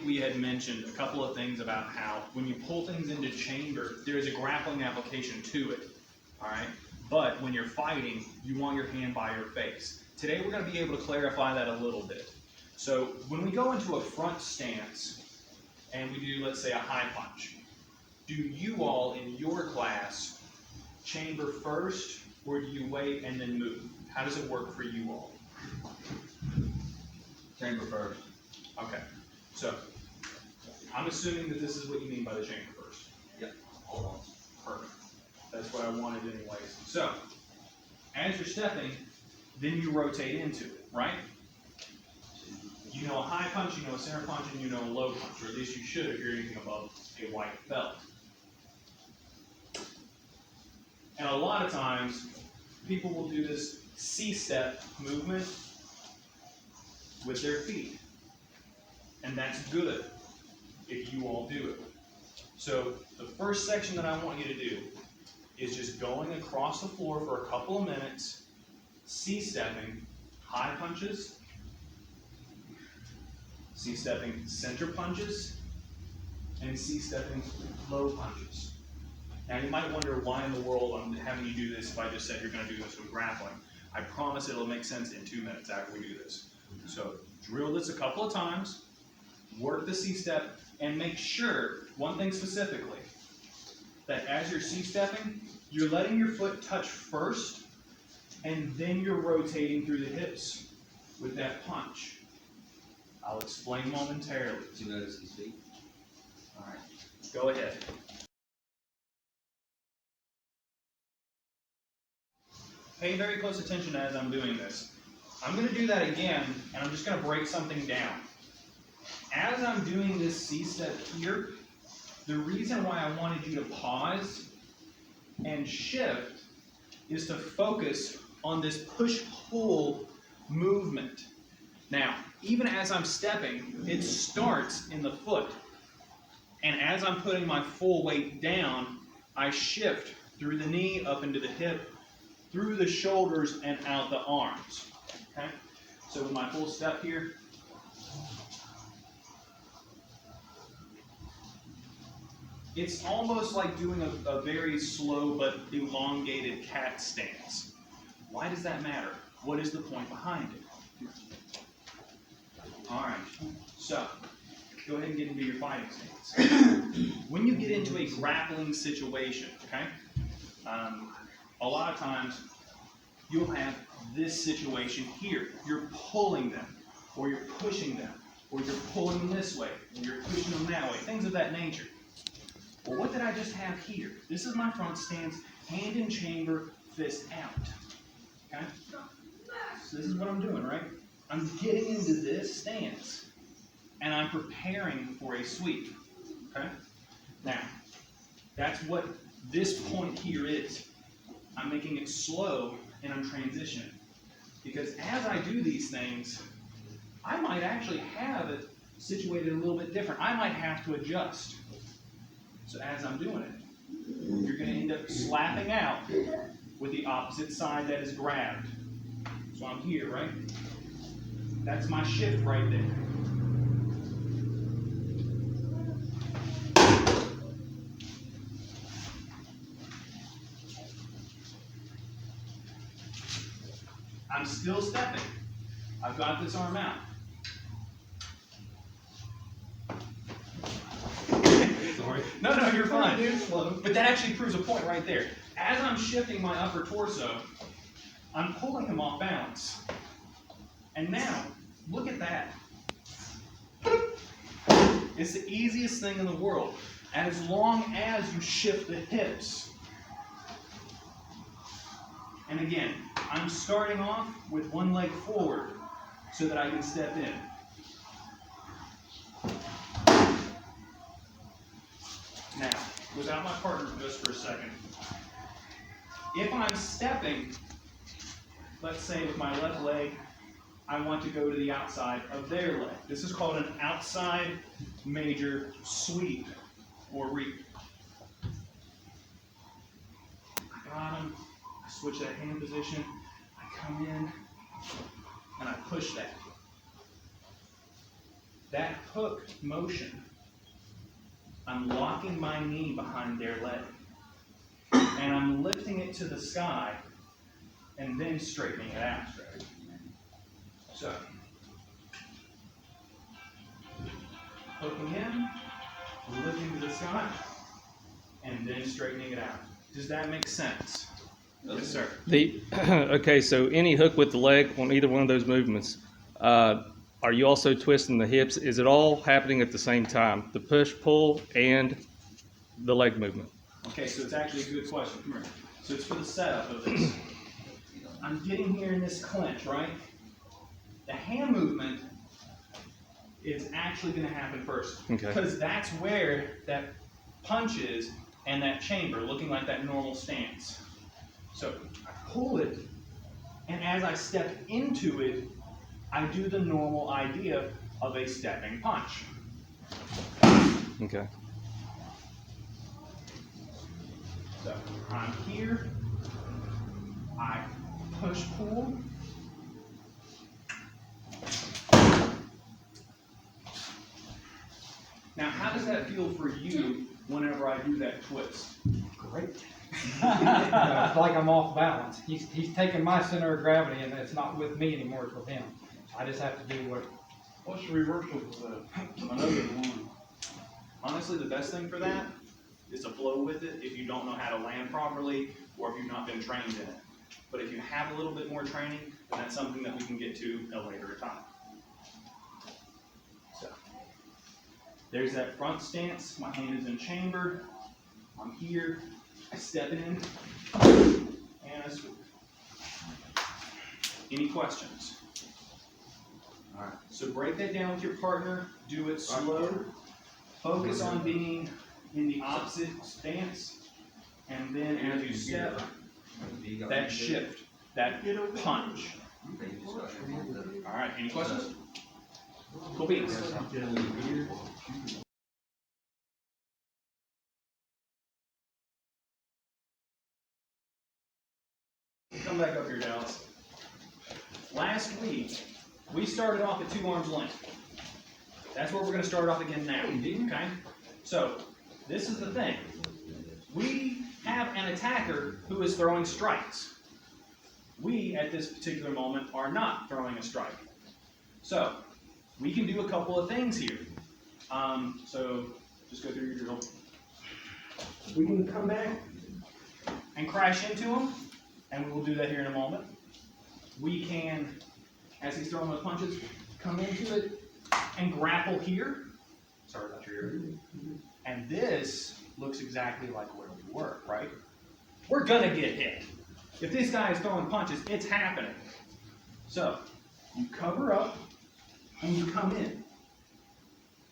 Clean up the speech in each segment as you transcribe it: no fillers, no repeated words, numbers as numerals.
We had mentioned a couple of things about how when you pull things into chamber, there is a grappling application to it, all right? But when you're fighting, you want your hand by your face. Today we're going to be able to clarify that a little bit. So when we go into a front stance and we do, let's say, a high punch, do you all in your class chamber first, or do you wait and then move? How does it work for you all? Chamber first. Okay, so I'm assuming that this is what you mean by the chamber first. Yep. Hold on. Perfect. That's what I wanted anyways. So, as you're stepping, then you rotate into it, right? You know a high punch, you know a center punch, and you know a low punch, or at least you should if you're anything above a white belt. And a lot of times, people will do this C-step movement with their feet. And that's good if you all do it. So the first section that I want you to do is just going across the floor for a couple of minutes, C-stepping high punches, C-stepping center punches, and C-stepping low punches. Now you might wonder why in the world I'm having you do this if I just said you're going to do this with grappling. I promise it'll make sense in 2 minutes after we do this. So drill this a couple of times, work the C-step, and make sure, one thing specifically, that as you're C-stepping, you're letting your foot touch first, and then you're rotating through the hips with that punch. I'll explain momentarily. Did you notice his feet? All right, go ahead. Pay very close attention as I'm doing this. I'm going to do that again, and I'm just going to break something down. As I'm doing this C-step here, the reason why I wanted you to pause and shift is to focus on this push-pull movement. Now, even as I'm stepping, it starts in the foot. And as I'm putting my full weight down, I shift through the knee, up into the hip, through the shoulders, and out the arms. Okay? So with my full step here, it's almost like doing a very slow but elongated cat stance. Why does that matter? What is the point behind it? All right, so go ahead and get into your fighting stance. When you get into a grappling situation, okay, a lot of times you'll have this situation here. You're pulling them, or you're pushing them, or you're pulling them this way, or you're pushing them that way, things of that nature. Well, what did I just have here? This is my front stance, hand in chamber, fist out. Okay? So this is what I'm doing, right? I'm getting into this stance, and I'm preparing for a sweep. Okay? Now, that's what this point here is. I'm making it slow, and I'm transitioning. Because as I do these things, I might actually have it situated a little bit different. I might have to adjust. So as I'm doing it, you're going to end up slapping out with the opposite side that is grabbed. So I'm here, right? That's my shift right there. I'm still stepping. I've got this arm out. Sorry. No, you're fine. But that actually proves a point right there. As I'm shifting my upper torso, I'm pulling him off balance. And now, look at that. It's the easiest thing in the world. As long as you shift the hips. And again, I'm starting off with one leg forward so that I can step in. Now, without my partner just for a second, if I'm stepping, let's say with my left leg, I want to go to the outside of their leg. This is called an outside major sweep or reap. I got him, I switch that hand position, I come in, and I push that. that hook motion, I'm locking my knee behind their leg. And I'm lifting it to the sky and then straightening it out. So, hooking in, lifting to the sky, and then straightening it out. Does that make sense? Yes, sir. Okay, so any hook with the leg on either one of those movements, are you also twisting the hips? Is it all happening at the same time? The push, pull, and the leg movement? Okay, so it's actually a good question. Come here. So it's for the setup of this. I'm getting here in this clench, right? The hand movement is actually going to happen first. Okay. Because that's where that punch is and that chamber, looking like that normal stance. So I pull it, and as I step into it, I do the normal idea of a stepping punch. Okay. So I'm here, I push pull, now how does that feel for you whenever I do that twist? Great. It's like I'm off balance. He's taking my center of gravity, and it's not with me anymore, it's with him. I just have to do what. What's the reversal of that? Another one. Honestly, the best thing for that is to flow with it if you don't know how to land properly or if you've not been trained in it. But if you have a little bit more training, then that's something that we can get to at a later time. So, there's that front stance. My hand is in chamber. I'm here. I step in and I swoop. Any questions? All right. So break that down with your partner. Do it slow. Focus on being in the opposite stance, and then as you step, that shift, that punch. All right, any questions? Cool beans. Come back up here, Dallas. Last week, we started off at 2 arms length. That's where we're going to start off again now, okay? So, this is the thing. We have an attacker who is throwing strikes. We, at this particular moment, are not throwing a strike. So, we can do a couple of things here. So, just go through your drill. We can come back and crash into him, and we will do that here in a moment. We can, as he's throwing those punches, come into it and grapple here. Sorry about your ear. And this looks exactly like where we were, right? We're gonna get hit. If this guy is throwing punches, it's happening. So, you cover up and you come in.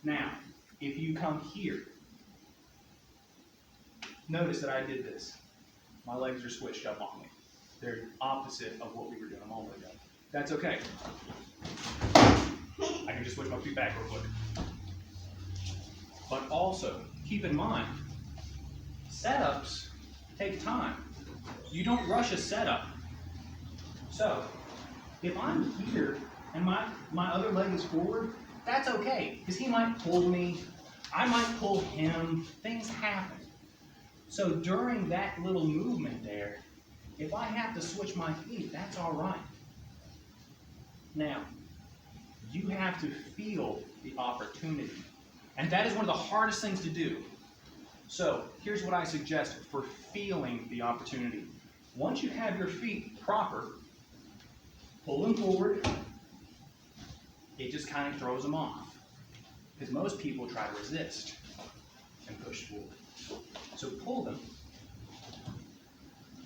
Now, if you come here, notice that I did this. My legs are switched up on me. They're opposite of what we were doing a moment ago. That's okay. I can just switch my feet back real quick. But also, keep in mind, setups take time. You don't rush a setup. So, if I'm here and my other leg is forward, that's okay, because he might pull me, I might pull him, things happen. So during that little movement there, if I have to switch my feet, that's all right. Now, you have to feel the opportunity. And that is one of the hardest things to do. So here's what I suggest for feeling the opportunity. Once you have your feet proper, pull them forward. It just kind of throws them off. Because most people try to resist and push forward. So pull them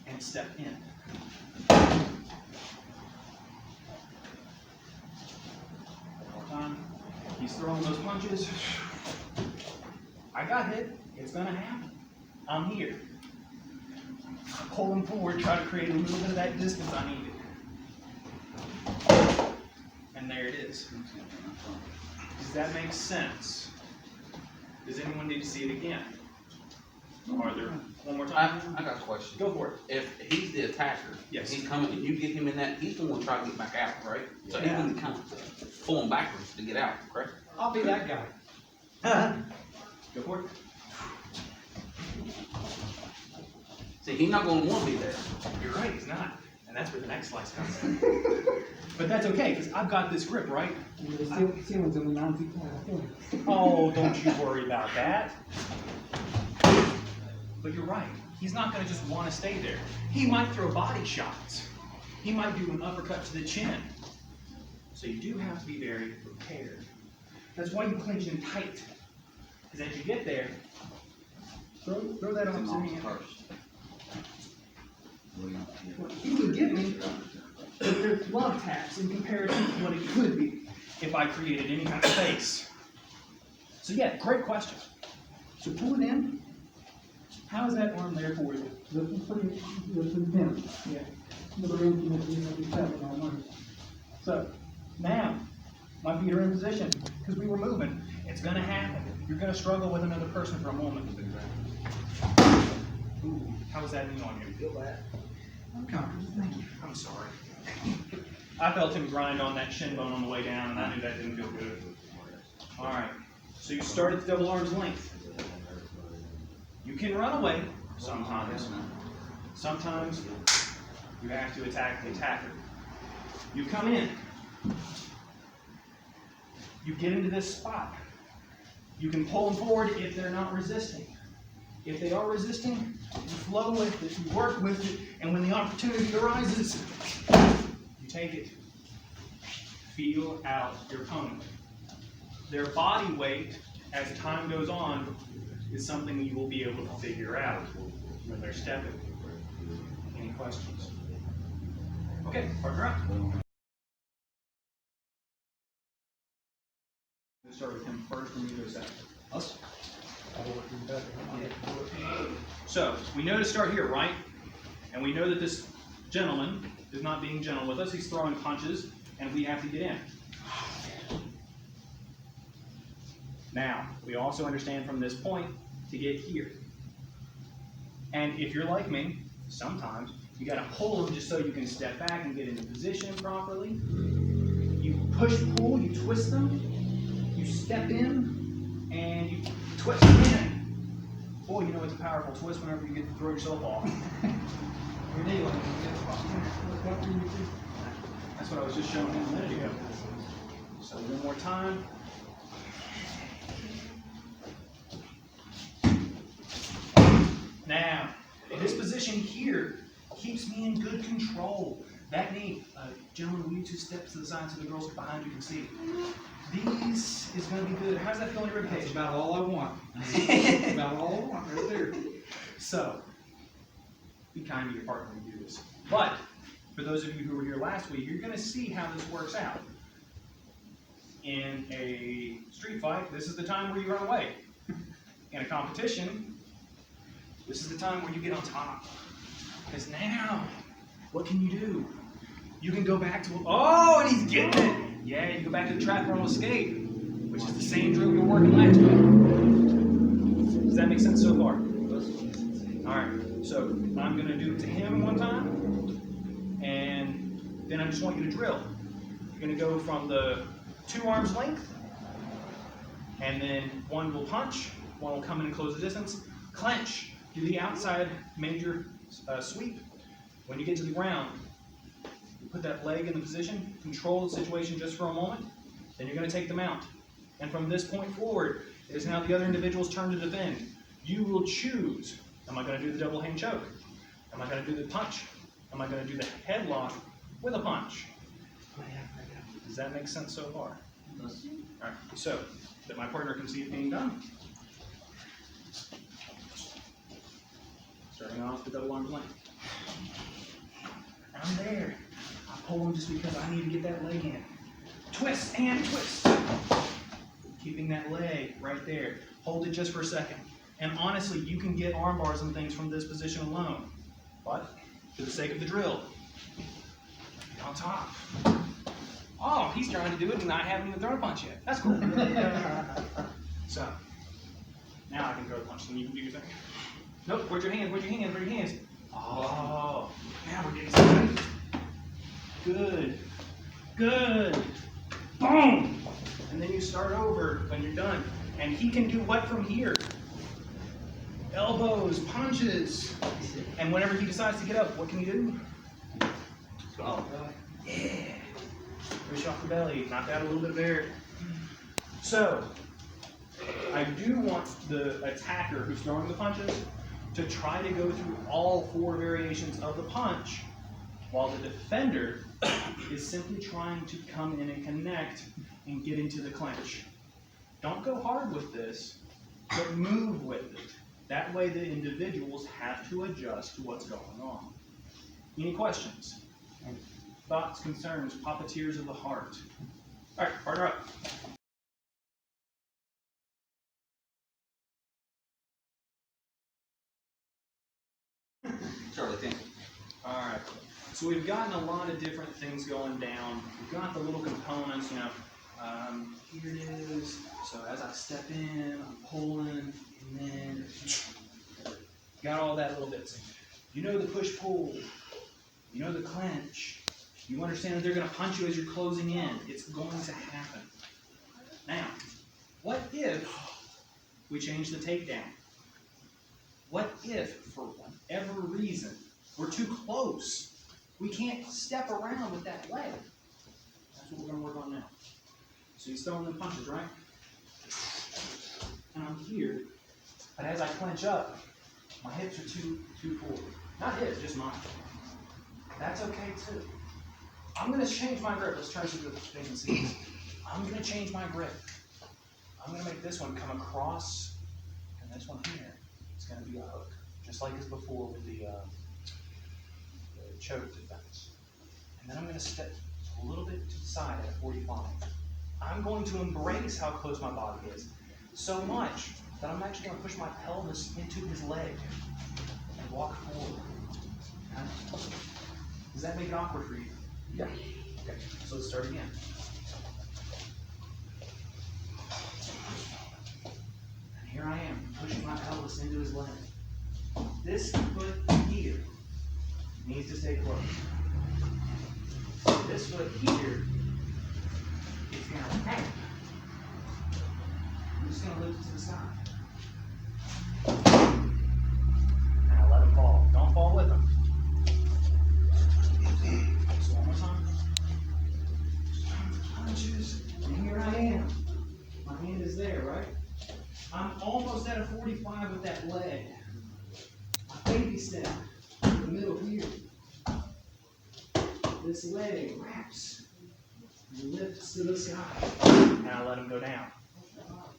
and step in. One more time. He's throwing those punches. I got hit. It's going to happen. I'm here. Pull him forward, try to create a little bit of that distance I needed. And there it is. Does that make sense? Does anyone need to see it again? Are there one more time? I got a question. Go for it. If he's the attacker, Yes. he's coming and you get him in that, he's gonna try to get back out, right? So he's Yeah. gonna kind of pull him backwards to get out, correct? I'll be that guy. Go for it. See, he's not gonna wanna be there. You're right, he's not. And that's where the next slice comes in. But that's okay, because I've got this grip, right? The ceiling's only 9 feet high. Oh, don't you worry about that. But you're right. He's not going to just want to stay there. He might throw body shots. He might do an uppercut to the chin. So you do have to be very prepared. That's why you clench in tight. Because as you get there, throw that on to me. What you would give me, but they're glove taps in comparison to what it could be if I created any kind of space. So yeah, great question. So pull it in. How is that arm there for you? This is pretty thin. Yeah. The range will be 7 all night. So now, my feet are in position because we were moving. It's going to happen. You're going to struggle with another person for a moment. Ooh, how was that knee on you? Feel that? I'm comfortable, thank you. I'm sorry. I felt him grind on that shin bone on the way down, and I knew that didn't feel good. All right. So you start at the double arm's length. You can run away sometimes. Sometimes you have to attack the attacker. You come in. You get into this spot. You can pull them forward if they're not resisting. If they are resisting, you flow with it, you work with it, and when the opportunity arises, you take it. Feel out your opponent. Their body weight, as time goes on, is something you will be able to figure out when they're stepping. Any questions? Okay, partner up. We'll start with him first, and you go second. Us? So, we know to start here, right? And we know that this gentleman is not being gentle with us. He's throwing punches, and we have to get in. Now, we also understand from this point to get here. And if you're like me, sometimes you got to pull him just so you can step back and get into position properly. You push, pull, you twist them, you step in, and you twist them in. Boy, you know it's a powerful twist whenever you get to throw yourself off. Your knee line. That's what I was just showing him a minute ago. So one more time. Now, this position here keeps me in good control. That knee, gentlemen, will you two step to the side so the girls behind you can see? These is going to be good. How's that feel in your ribcage? That's about all I want. That's about all I want right there. So, be kind to your partner when you do this. But, for those of you who were here last week, you're going to see how this works out. In a street fight, this is the time where you run away. In a competition, this is the time where you get on top. Because now, what can you do? You can go back to, oh, and he's getting it. Yeah, you go back to the trap roll escape, which is the same drill you were working last week. Does that make sense so far? All right, so I'm going to do it to him one time, and then I just want you to drill. You're going to go from the 2 arms length, and then one will punch, one will come in and close the distance. Clench, do the outside major sweep. When you get to the ground, you put that leg in the position, control the situation just for a moment, then you're going to take the mount. And from this point forward, it is now the other individual's turn to defend. You will choose, am I going to do the double hand choke? Am I going to do the punch? Am I going to do the headlock with a punch? Does that make sense so far? All right, so that my partner can see it being done. Starting off the double arm length. I'm there. I pull him just because I need to get that leg in. Twist and twist. Keeping that leg right there. Hold it just for a second. And honestly, you can get arm bars and things from this position alone. But, for the sake of the drill, get on top. Oh, he's trying to do it and I haven't even thrown a punch yet. That's cool. So, now I can throw a punch and you can do your thing. Nope, where's your hands? Where's your hands? Where's your hands? Oh, now we're getting started. Good. Good. Boom! and then you start over when you're done. And he can do what from here? Elbows, punches. And whenever he decides to get up, what can you do? Oh. Yeah. Push off the belly, knock out a little bit of air. So, I do want the attacker who's throwing the punches to try to go through all 4 variations of the punch, while the defender is simply trying to come in and connect and get into the clench. Don't go hard with this, but move with it. That way the individuals have to adjust to what's going on. Any questions? Thoughts, concerns, puppeteers of the heart? All right, partner up. Charlie, think. All right. So we've gotten a lot of different things going down. We've got the little components, you know. Here it is. So as I step in, I'm pulling, and then got all that little bits. You know the push-pull. You know the clench. You understand that they're going to punch you as you're closing in. It's going to happen. Now, what if we change the takedown? What if, for whatever reason, we're too close? We can't step around with that leg. That's what we're going to work on now. So he's throwing the punches, right? And I'm here, but as I clench up, my hips are too forward. Not his, just mine. That's okay too. I'm going to change my grip. Let's turn to the patient seats. I'm going to change my grip. I'm going to make this one come across, and this one here is going to be a hook, just like as before with the choke defense. And then I'm going to step a little bit to the side at 45. I'm going to embrace how close my body is so much that I'm actually going to push my pelvis into his leg and walk forward. Okay? Does that make it awkward for you? Yeah. Okay, so let's start again. And here I am, pushing my pelvis into his leg. This foot here needs to stay close. This foot here is going to tap. I'm just going to lift it to the side. Now let him fall. Don't fall with him. So one more time. Punches. And here I am. My hand is there, right? I'm almost at a 45 with that leg. My baby step in the middle here. This leg wraps and lifts to the sky. And I let him go down.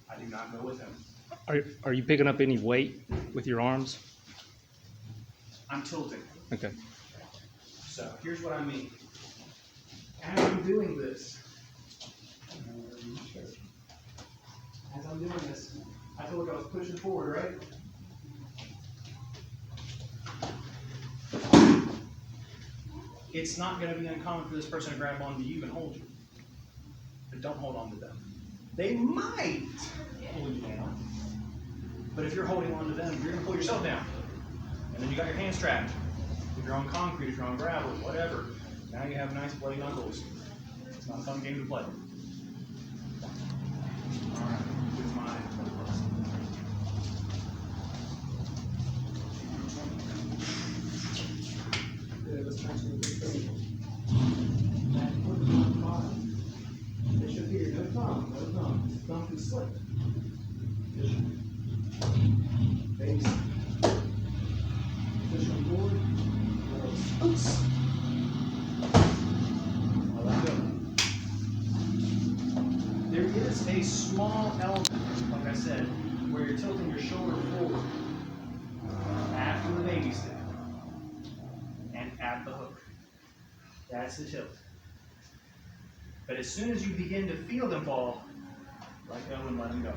I do not go with him. Are you picking up any weight with your arms? I'm tilting. Okay. So here's what I mean. As I'm doing this, I feel like I was pushing forward, right? It's not going to be uncommon for this person to grab onto you and hold you. But don't hold on to them. They might pull you down. But if you're holding on to them, you're going to pull yourself down. And then you got your hands trapped. If you're on concrete, if you're on gravel, whatever. Now you have nice bloody knuckles. It's not a fun game to play. Alright, here's mine. Good, let's try to do this thing. Back foot on the bottom. Bishop here, no thumb, no thumb. Thumb can slip. Bishop. Base. Push them forward. Oops. I'll let go. There is a small element, like I said, where you're tilting your shoulder forward after the baby step and at the hook. That's the tilt. But as soon as you begin to feel them fall, let go and let them go.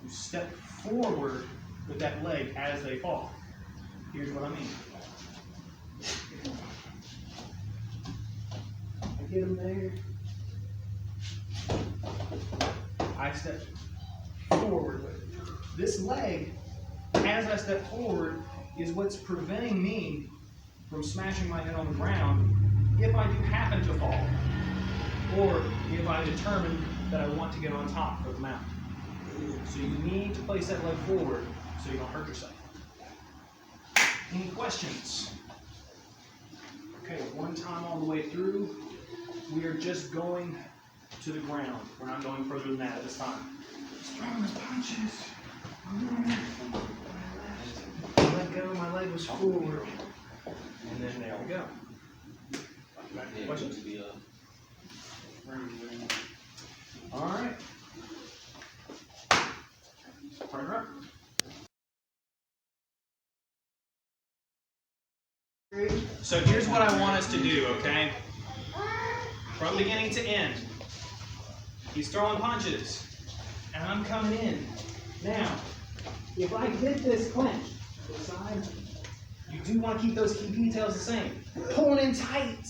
You step forward with that leg as they fall. Here's what I mean. I get them there. I step forward with it. This leg, as I step forward, is what's preventing me from smashing my head on the ground if I do happen to fall. or if I determine that I want to get on top for the mount. So you need to place that leg forward so you don't hurt yourself. Any questions? Okay, one time all the way through. We are just going to the ground. We're not going further than that at this time. Strong punches. Let go, my leg was forward. And then there we go. Questions? All right. Partner up. So here's what I want us to do, okay? From beginning to end. He's throwing punches, and I'm coming in. Now, if I hit this clench, this side, you do want to keep those key details the same. Pulling in tight.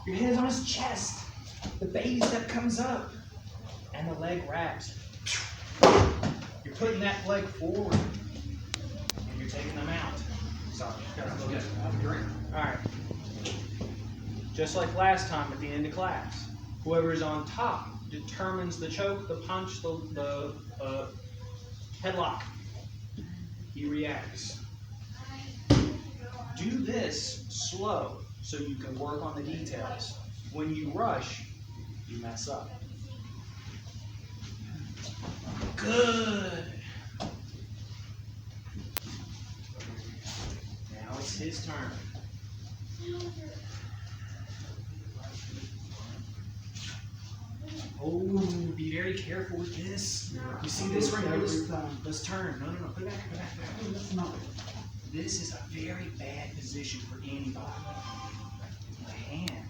Your head is on his chest. The baby step comes up, and the leg wraps. You're putting that leg forward, and you're taking them out. Sorry, gotta go get a drink. All right. Just like last time at the end of class, whoever is on top determines the choke, the punch, the headlock. He reacts. Do this slow so you can work on the details. When you rush, you mess up. Good. Now it's his turn. Oh, be very careful with this. You see this right here? Let's turn. No, put it back, put it back. This is a very bad position for anybody. My hand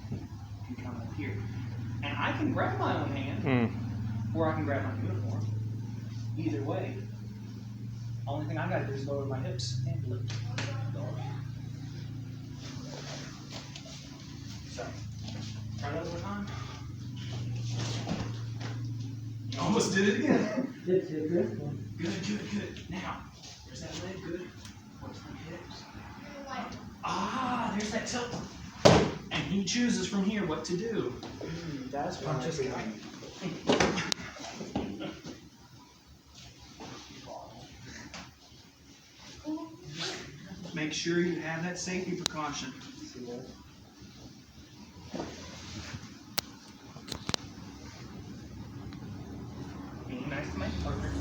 can come up here. And I can grab my own hand, or I can grab my uniform. Either way. Only thing I gotta do is lower my hips and lift. So, try that one more time. You almost did it again. Good. Now, there's that leg, good. What's my hips? Ah, there's that tilt. And he chooses from here what to do. That's what I'm just Make sure you have that safety precaution. Being nice to my partner.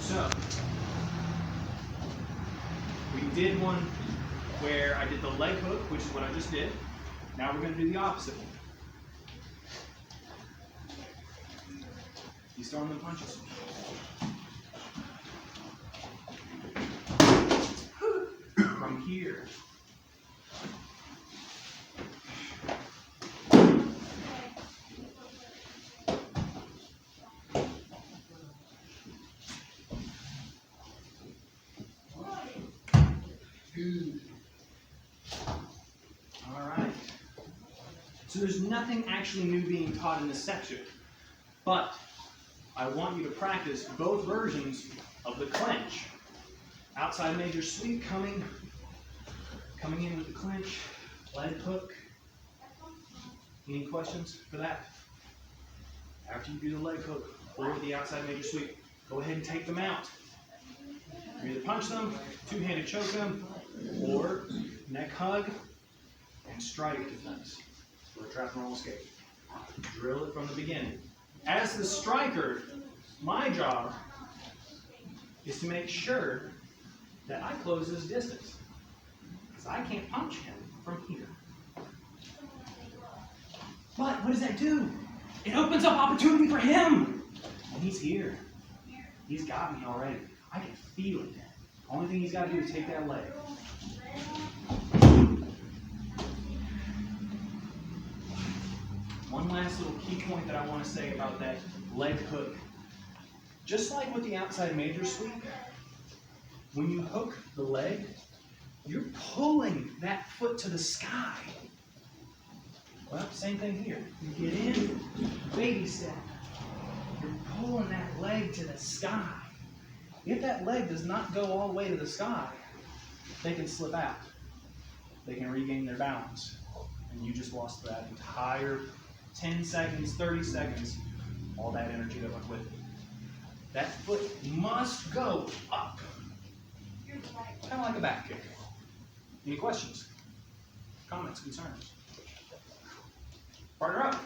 So, we did one where I did the leg hook, which is what I just did. Now we're going to do the opposite one. He's throwing the punches. From here. Good. All right. So there's nothing actually new being taught in this section, but I want you to practice both versions of the clench. Outside major sweep coming in with the clench, leg hook. Any questions for that? After you do the leg hook or the outside major sweep, go ahead and take them out. You either punch them, two-handed choke them, or neck hug and strike defense for a trap and roll escape. Drill it from the beginning. As the striker, my job is to make sure that I close this distance, because I can't punch him from here. But what does that do? It opens up opportunity for him. And he's here. He's got me already. I can feel it. Only thing he's got to do is take that leg. One last little key point that I want to say about that leg hook. Just like with the outside major sweep, when you hook the leg, you're pulling that foot to the sky. Well, same thing here. You get in, baby step. You're pulling that leg to the sky. If that leg does not go all the way to the sky, they can slip out. They can regain their balance. And you just lost that entire 10 seconds, 30 seconds, all that energy that went with it. That foot must go up. Kind of like a back kick. Any questions? Comments, concerns? Partner up.